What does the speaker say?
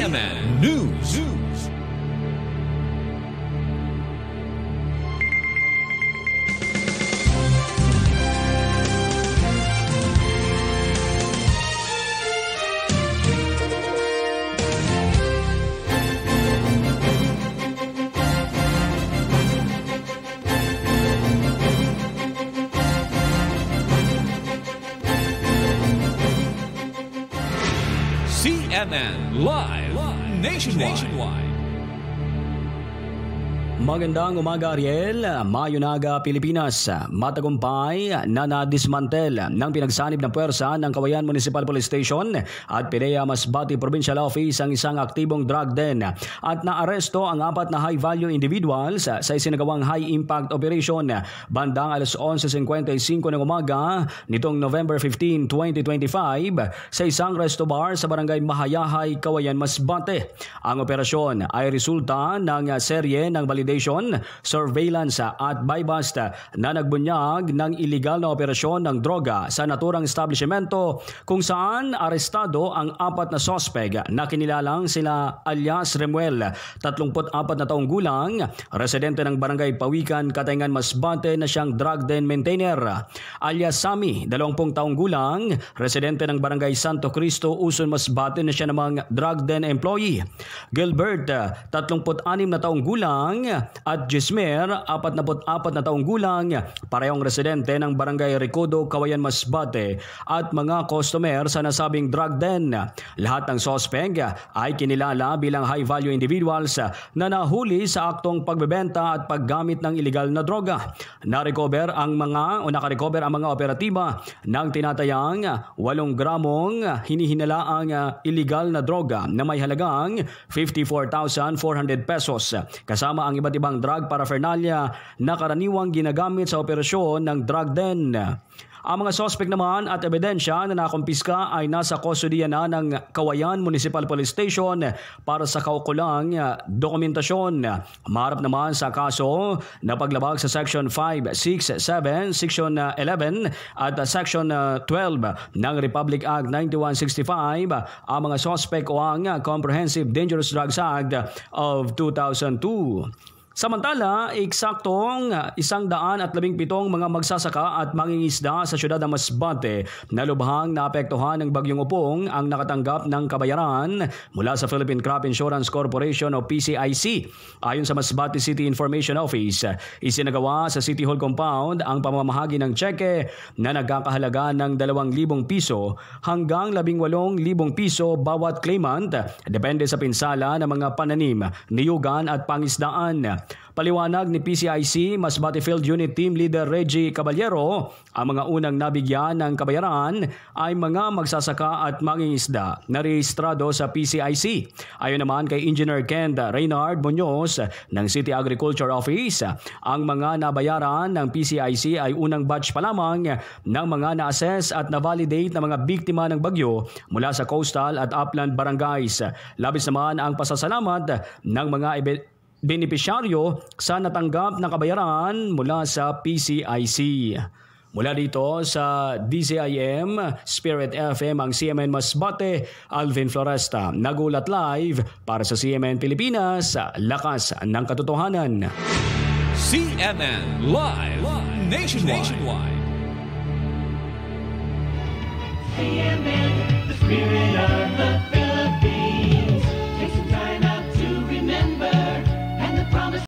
CNN News. CNN Live Nationwide. Magandang umaga, Ariel. Mayunaga, Pilipinas. Matagumpay na nadismantel ng pinagsanib ng puwersa ng Cauayan Municipal Police Station at PIDEA Masbate Provincial Office ang isang aktibong drug den at naaresto ang 4 na high-value individuals sa isinagawang high-impact operation bandang alas 11:55 ng umaga nitong November 15, 2025 sa isang resto bar sa barangay Mahayahay, Cauayan, Masbate. Ang operasyon ay resulta ng serye ng validation, surveillance at buy-bust na nagbunyag ng iligal na operasyon ng droga sa naturang establishmento kung saan arestado ang 4 na sospek na kinilalang sila alias Remuel, 34 na taong gulang, residente ng barangay Pawikan, Katayngan, Masbate na siyang drug den maintainer; alias Sammy, 20 taong gulang, residente ng barangay Santo Cristo, Uson, Masbate na siya namang drug den employee; Gilbert, 36 na taong gulang, at Jesmer, 44 na taong gulang, parehong residente ng barangay Recodo, Cauayan, Masbate at mga customer sa nasabing drug den. Lahat ng sospek ay kinilala bilang high-value individuals na nahuli sa aktong pagbebenta at paggamit ng iligal na droga. Nakarecover ang mga operatiba ng tinatayang 8 gramong hinihinalaang iligal na droga na may halagang 54,400 pesos kasama ang iba't ibang drug paraphernalia na karaniwang ginagamit sa operasyon ng drug den. Ang mga sospek naman at ebidensya na nakumpiska ay nasa kustodiya na ng Cauayan Municipal Police Station para sa kaukulang dokumentasyon. Maharap naman sa kaso na paglabag sa Section 5, 6, 7, Section 11 at Section 12 ng Republic Act 9165 ang mga sospek o ang Comprehensive Dangerous Drugs Act of 2002. Samantala, eksaktong 117 mga magsasaka at mangingisda sa siyudad ng Masbate na lubhang naapektuhan ng Bagyong Upong ang nakatanggap ng kabayaran mula sa Philippine Crop Insurance Corporation o PCIC. Ayon sa Masbate City Information Office, isinagawa sa City Hall Compound ang pamamahagi ng tseke na nagkakahalaga ng 2,000 piso hanggang 18,000 piso bawat claimant, depende sa pinsala ng mga pananim, niyugan at pangisdaan. Paliwanag ni PCIC Masbate Field Unit Team Leader Reggie Caballero, ang mga unang nabigyan ng kabayaran ay mga magsasaka at mangingisda na rehistrado sa PCIC. Ayon naman kay Engineer Ken Reynard Muñoz ng City Agriculture Office, ang mga nabayaran ng PCIC ay unang batch pa lamang ng mga na-assess at na-validate na mga biktima ng bagyo mula sa coastal at upland barangays. Labis naman ang pasasalamat ng mga benepisyaryo sa natanggap na kabayaran mula sa PCIC. Mula dito sa DZIM Spirit FM ang CMN Masbate, Alvin Floresta, nagulat live para sa CMN Pilipinas, lakas ng katotohanan. CNN Live Nationwide. CNN, the spirit of the Philippines.